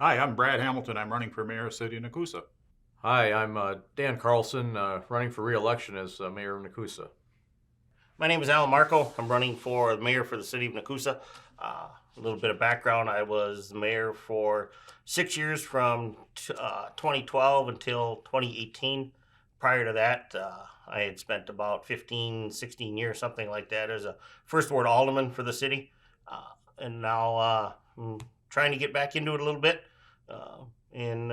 Hi, I'm Brad Hamilton. I'm running for mayor of the city of Nekoosa. Hi, I'm Dan Carlson, running for re-election as mayor of Nekoosa. My name is Alan Marco. I'm running for mayor for the city of Nekoosa. A little bit of background: I was mayor for 6 years from 2012 until 2018. Prior to that, I had spent about 15, 16 years, something like that, as a first ward alderman for the city. And now I'm trying to get back into it a little bit and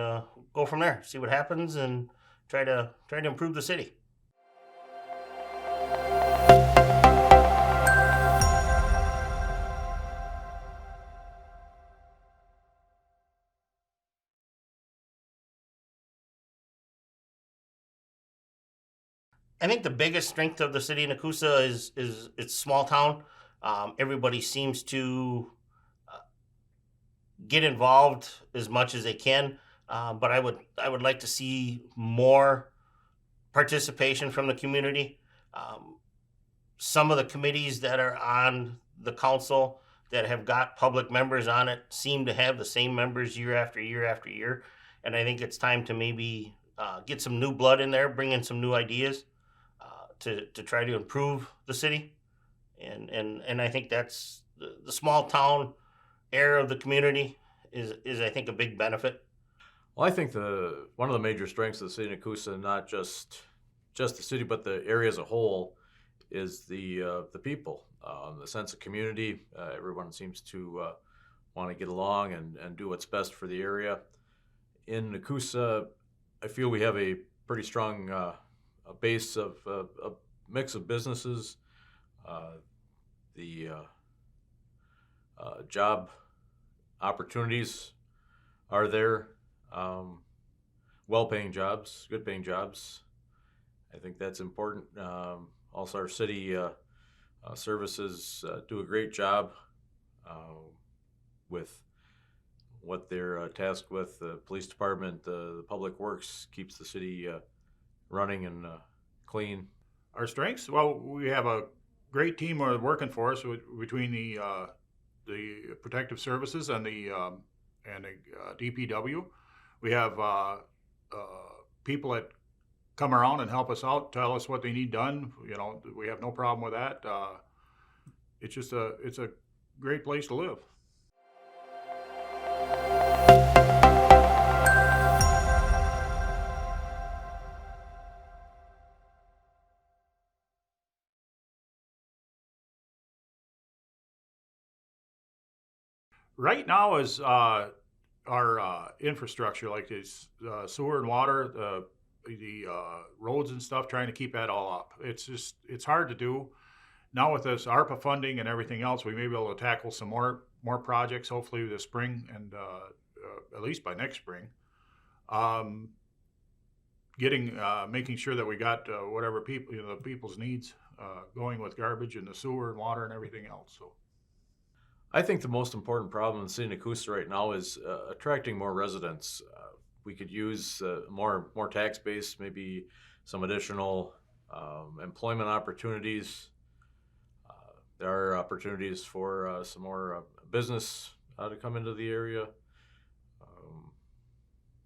go from there, see what happens, and try to improve the city. I think the biggest strength of the city of Nekoosa is its small town. Everybody seems to get involved as much as they can, but I would like to see more participation from the community. Um, some of the committees that are on the council that have got public members on it seem to have the same members year after year after year, and I think it's time to maybe get some new blood in there, bring in some new ideas to try to improve the city. And I think that's the small town air of the community is I think a big benefit. Well, I think the one of the major strengths of the city of Nekoosa, not just the city, but the area as a whole, is the people, the sense of community. Everyone seems to want to get along and do what's best for the area. In Nekoosa, I feel we have a pretty strong a base of a mix of businesses. Uh, the job opportunities are there. Um, well-paying jobs, good-paying jobs. I think that's important. Also, our city services do a great job uh, with what they're tasked with. The police department, the public works keeps the city running and clean. Our strengths? Well, we have a great team working for us between the protective services and the DPW. We have people that come around and help us out, tell us what they need done. You know, we have no problem with that. It's a great place to live. Right now is our infrastructure, like this sewer and water, the roads and stuff, trying to keep that all up. It's hard to do. Now with this ARPA funding and everything else, we may be able to tackle some more projects, hopefully this spring and at least by next spring. Um, Getting making sure that we got whatever people, the people's needs going with garbage and the sewer and water and everything else. So I think the most important problem in the city of Nekoosa right now is attracting more residents. We could use more tax base, maybe some additional employment opportunities. There are opportunities for some more business to come into the area, um,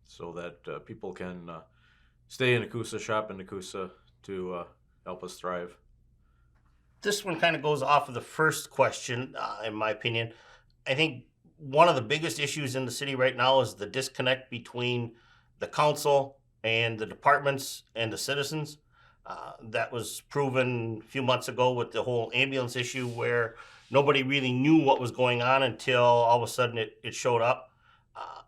so that people can stay in Nekoosa, shop in Nekoosa to help us thrive. This one kind of goes off of the first question, in my opinion. I think one of the biggest issues in the city right now is the disconnect between the council and the departments and the citizens. That was proven a few months ago with the whole ambulance issue, where nobody really knew what was going on until all of a sudden it showed up.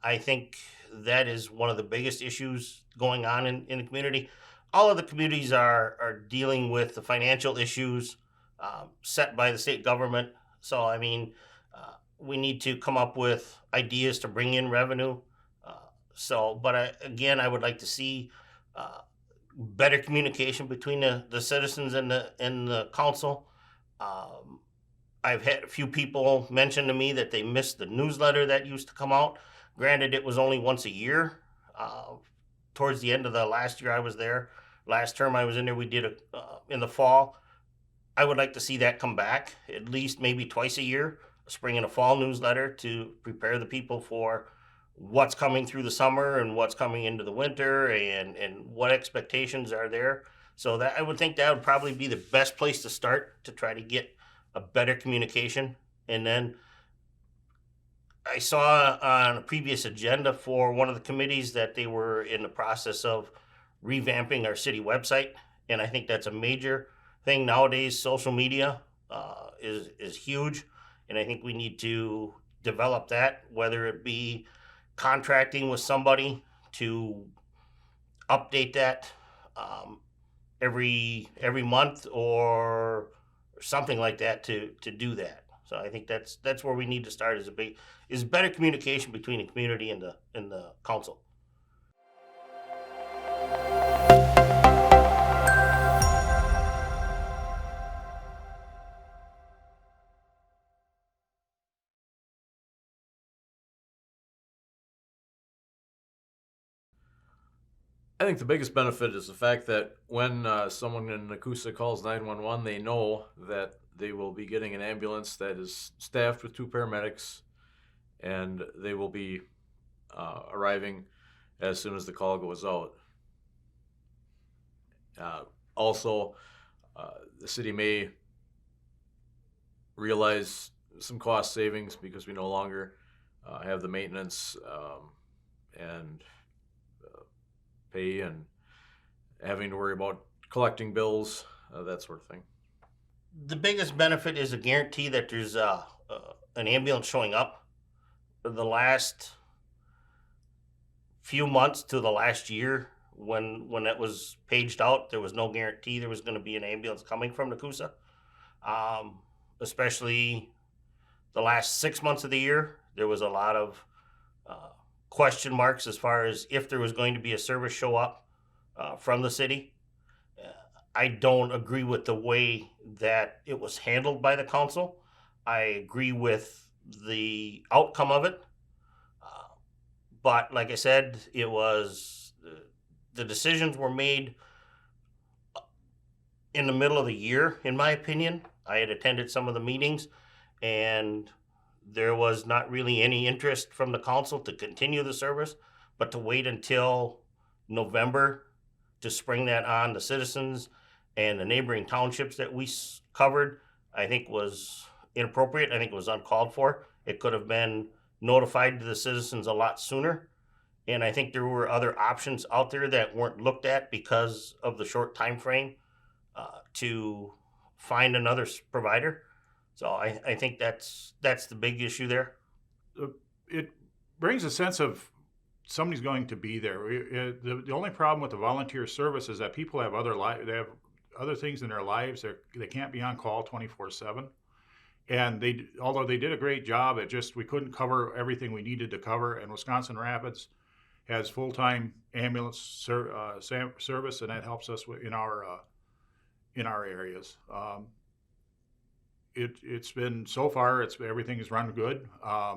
I think that is one of the biggest issues going on in the community. All of the communities are dealing with the financial issues set by the state government. So, I mean, we need to come up with ideas to bring in revenue. Again, I would like to see uh, better communication between the citizens and the council. Um, I've had a few people mention to me that they missed the newsletter that used to come out. Granted, it was only once a year. Uh, Towards the end of the last year I was there, last term I was in there, we did it in the fall. I would like to see that come back at least maybe twice a year, a spring and a fall newsletter to prepare the people for what's coming through the summer and what's coming into the winter, and what expectations are there. So that, I would think that would probably be the best place to start to try to get a better communication. And then I saw on a previous agenda for one of the committees that they were in the process of revamping our city website, and I think that's a major thing nowadays. Social media is huge, and I think we need to develop that, whether it be contracting with somebody to update that every month or something like that to do that. So I think that's where we need to start, is better communication between the community and the council. I think the biggest benefit is the fact that when someone in Nekoosa calls 911, they know that they will be getting an ambulance that is staffed with 2 paramedics, and they will be arriving as soon as the call goes out. Also, the city may realize some cost savings because we no longer have the maintenance and pay and having to worry about collecting bills, that sort of thing. The biggest benefit is a guarantee that there's an ambulance showing up. For the last few months to the last year, when that was paged out, there was no guarantee there was going to be an ambulance coming from Nekoosa. Especially the last 6 months of the year, there was a lot of question marks as far as if there was going to be a service show up from the city. I don't agree with the way that it was handled by the council. I agree with the outcome of it. But like I said, it was the decisions were made in the middle of the year, in my opinion. I had attended some of the meetings, and there was not really any interest from the council to continue the service, but to wait until November to spring that on the citizens and the neighboring townships that we covered, I think was inappropriate. I think it was uncalled for. It could have been notified to the citizens a lot sooner. And I think there were other options out there that weren't looked at because of the short time frame to find another provider. So I think that's the big issue there. It brings a sense of somebody's going to be there. The only problem with the volunteer service is that people have they have other things in their lives. They can't be on call 24/7. And although they did a great job, we couldn't cover everything we needed to cover. And Wisconsin Rapids has full-time ambulance service, and that helps us in our areas. It's been so far. Everything has run good. I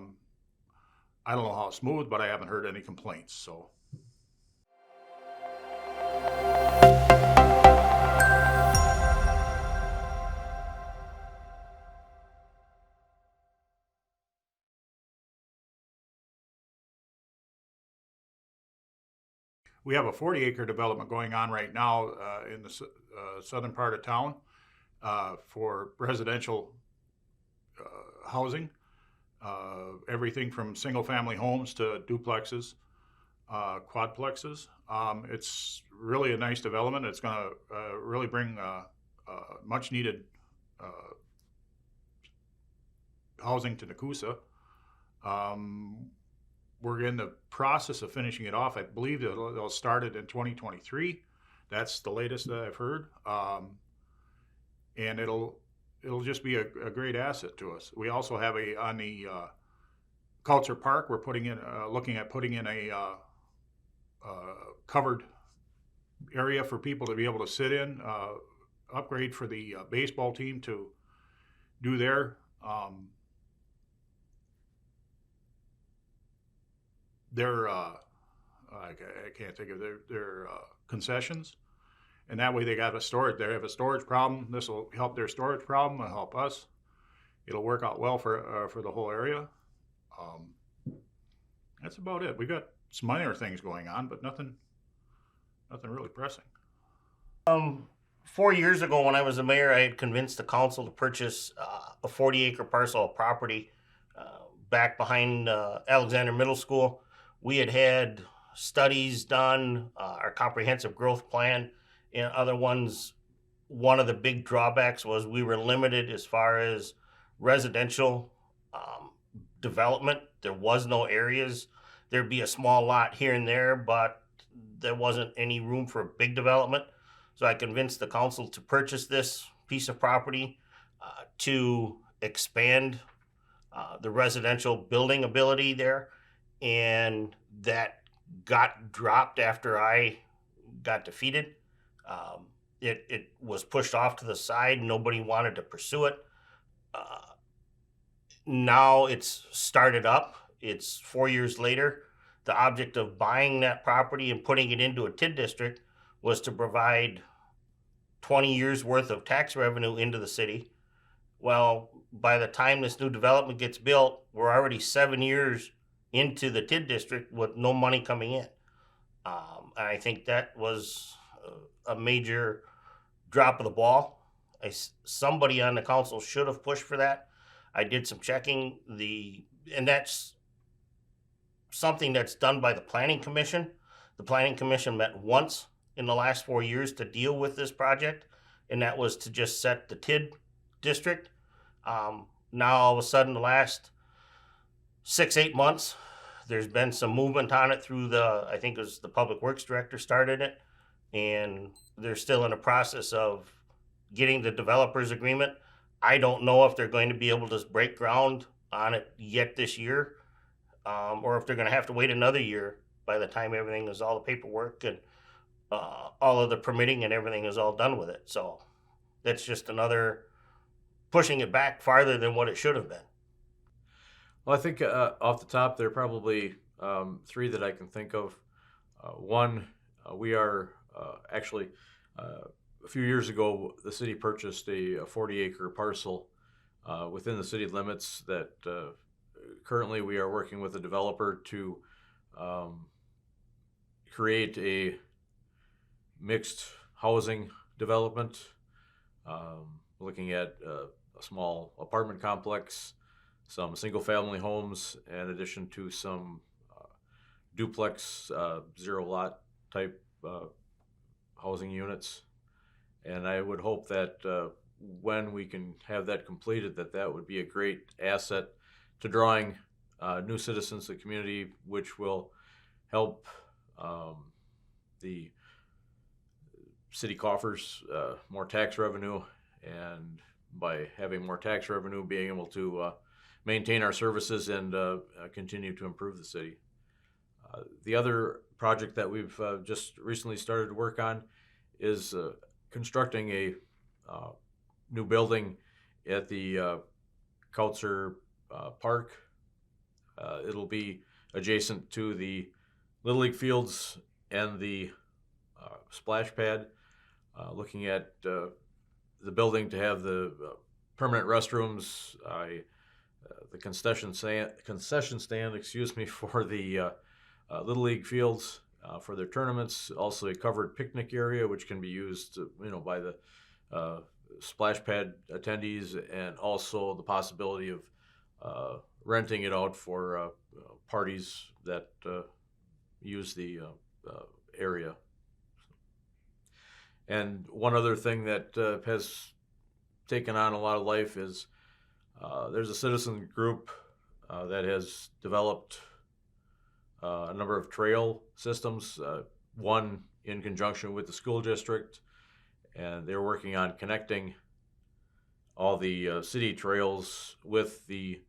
don't know how smooth, but I haven't heard any complaints. So. We have a 40-acre development going on right now in the southern part of town for residential housing. Everything from single-family homes to duplexes, quadplexes. It's really a nice development. It's going to really bring much-needed housing to Nekoosa. We're in the process of finishing it off. I believe they'll start it in 2023. That's the latest that I've heard. And it'll just be a great asset to us. We also have on the Culture Park, we're looking at putting in a covered area for people to be able to sit in, upgrade for the baseball team to do their I can't think of their concessions, and that way they have a storage problem. This will help their storage problem and help us. It'll work out well for the whole area, That's about it. We got some minor things going on, but nothing really pressing. 4 years ago, when I was the mayor, I had convinced the council to purchase a 40-acre parcel of property back behind Alexander Middle School. We had studies done, our comprehensive growth plan, and other ones. One of the big drawbacks was we were limited as far as residential development. There was no areas. There'd be a small lot here and there, but there wasn't any room for big development. So I convinced the council to purchase this piece of property to expand the residential building ability there. And that got dropped after I got defeated. It was pushed off to the side. Nobody wanted to pursue it. Now it's started up. It's 4 years later. The object of buying that property and putting it into a TID district was to provide 20 years worth of tax revenue into the city. Well, by the time this new development gets built, we're already 7 years into the TID district with no money coming in. And I think that was a major drop of the ball. Somebody on the council should have pushed for that. I did some checking. And that's something that's done by the Planning Commission. The Planning Commission met once in the last 4 years to deal with this project, and that was to just set the TID district. Now all of a sudden, the last 6-8 months, there's been some movement on it through I think it was the Public Works Director started it, and they're still in the process of getting the developers agreement. I don't know if they're going to be able to break ground on it yet this year, or if they're going to have to wait another year by the time everything is, all the paperwork and all of the permitting and everything is all done with it. So that's just another pushing it back farther than what it should have been. Well, I think off the top, there are probably three that I can think of. One, we are actually, a few years ago, the city purchased a 40-acre parcel within the city limits that currently we are working with a developer to create a mixed housing development, looking at a small apartment complex, some single-family homes, in addition to some duplex, zero-lot type housing units. And I would hope that when we can have that completed, that would be a great asset to drawing new citizens to the community, which will help the city coffers more tax revenue, and by having more tax revenue, being able to maintain our services and continue to improve the city. The other project that we've just recently started to work on is constructing a new building at the Kautzer Park. It'll be adjacent to the Little League fields and the splash pad. Looking at the building to have the permanent restrooms, the concession stand, excuse me, for the Little League fields for their tournaments. Also, a covered picnic area which can be used, by the splash pad attendees, and also the possibility of renting it out for parties that use the area. And one other thing that has taken on a lot of life is there's a citizen group that has developed a number of trail systems, one in conjunction with the school district, and they're working on connecting all the city trails with the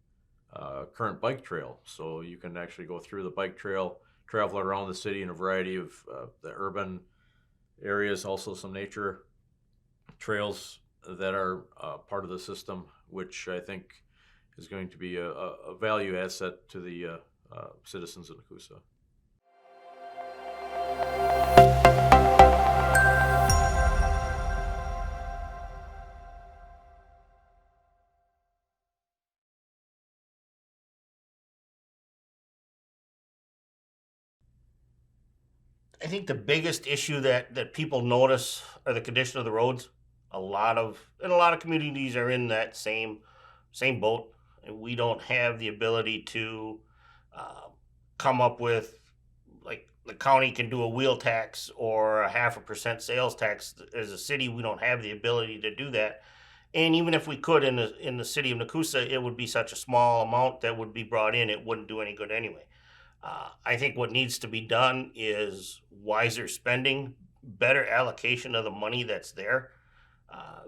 current bike trail. So you can actually go through the bike trail, travel around the city in a variety of the urban areas, also some nature trails that are part of the system, which I think is going to be a value asset to the citizens of Nekoosa. I think the biggest issue that people notice are the condition of the roads. A lot of communities are in that same boat, and we don't have the ability to uh, come up with, like, the county can do a wheel tax or a 0.5% sales tax. As a city, we don't have the ability to do that. And even if we could in the city of Nekoosa, it would be such a small amount that would be brought in, it wouldn't do any good anyway. I think what needs to be done is wiser spending, better allocation of the money that's there.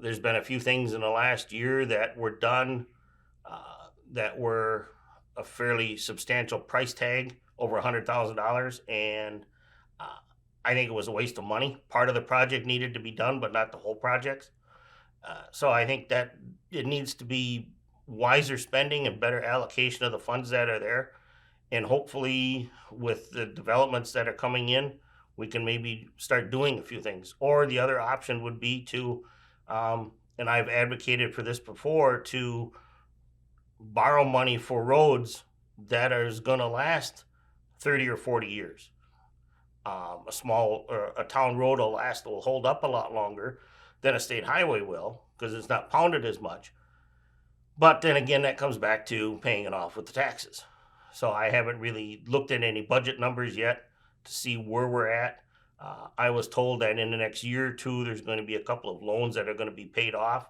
There's been a few things in the last year that were done that were a fairly substantial price tag, over $100,000, and uh, I think it was a waste of money. Part of the project needed to be done, but not the whole project. So I think that it needs to be wiser spending and better allocation of the funds that are there. And hopefully, with the developments that are coming in, we can maybe start doing a few things. Or the other option would be to, and I've advocated for this before, to borrow money for roads that is going to last 30 or 40 years. A small or a town road will hold up a lot longer than a state highway will, because it's not pounded as much. But then again, that comes back to paying it off with the taxes. So I haven't really looked at any budget numbers yet to see where we're at. I was told that in the next year or two, there's going to be a couple of loans that are going to be paid off,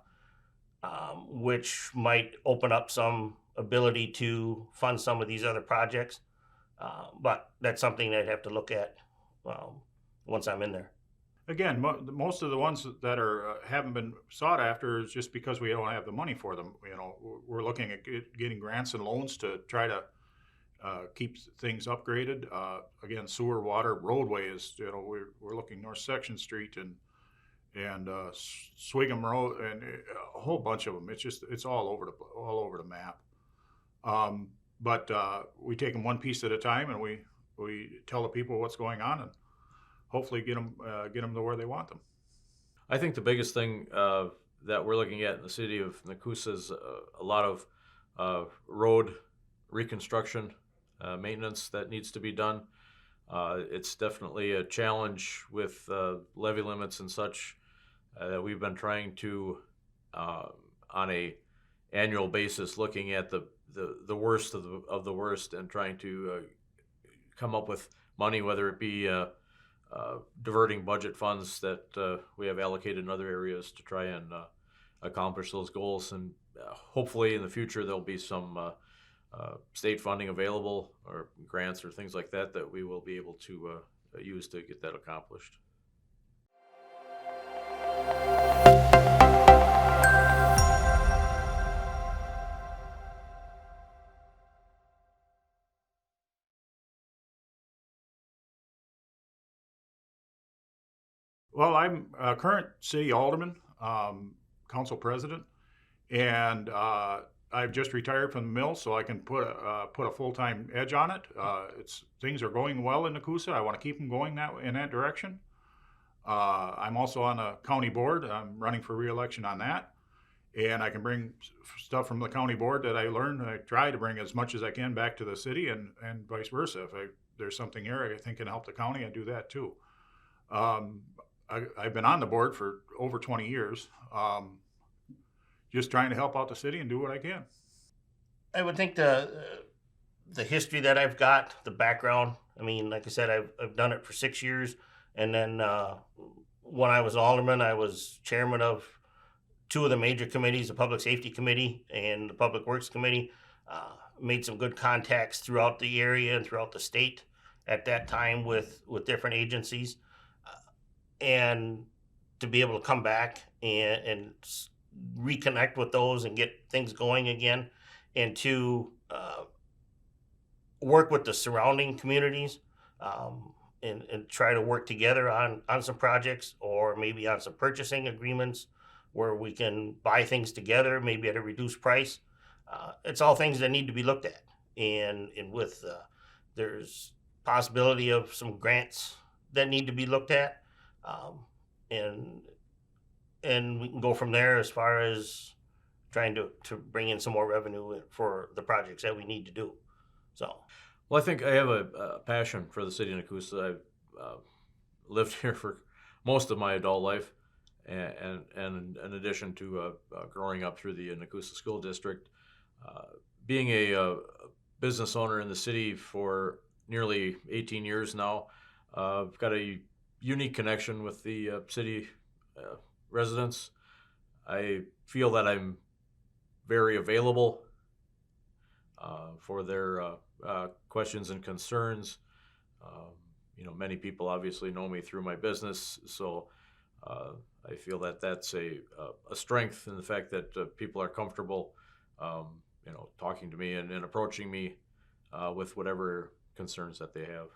which might open up some ability to fund some of these other projects. But that's something I'd have to look at once I'm in there. Again, most of the ones that are haven't been sought after is just because we don't have the money for them. You know, we're looking at getting grants and loans to try to keep things upgraded. Again, sewer, water, roadway is, you know, we're looking North Section Street and Swigum Road and a whole bunch of them. It's all over the map. But we take them one piece at a time, and we tell the people what's going on, and hopefully get them to where they want them. I think the biggest thing that we're looking at in the city of Nekoosa is a lot of road reconstruction, maintenance that needs to be done. It's definitely a challenge with levy limits and such that we've been trying to, on a annual basis, looking at the worst of the worst and trying to come up with money, whether it be diverting budget funds that we have allocated in other areas to try and accomplish those goals. And hopefully in the future there'll be some state funding available, or grants or things like that we will be able to use to get that accomplished. Well, I'm a current city alderman, council president, and I've just retired from the mill, so I can put a full-time edge on it. Things are going well in Nekoosa. I want to keep them going in that direction. I'm also on the county board. I'm running for re-election on that, and I can bring stuff from the county board that I learned. I try to bring as much as I can back to the city, and vice versa. If there's something here I think can help the county, I do that too. I've been on the board for over 20 years, just trying to help out the city and do what I can. I would think the history that I've got, the background. I mean, like I said, I've done it for 6 years, and then when I was alderman, I was chairman of two of the major committees, the Public Safety Committee and the Public Works Committee. Made some good contacts throughout the area and throughout the state at that time with different agencies. And to be able to come back and reconnect with those and get things going again, and to work with the surrounding communities, and try to work together on some projects, or maybe on some purchasing agreements where we can buy things together, maybe at a reduced price. It's all things that need to be looked at, and with there's possibility of some grants that need to be looked at. And we can go from there as far as trying to bring in some more revenue for the projects that we need to do. So, Well, I think I have a passion for the city of Nekoosa. I've lived here for most of my adult life, and in addition to growing up through the Nekoosa School District, being a business owner in the city for nearly 18 years now, I've got a unique connection with the city residents. I feel that I'm very available for their questions and concerns. Many people obviously know me through my business, so I feel that that's a strength in the fact that people are comfortable, talking to me and approaching me with whatever concerns that they have.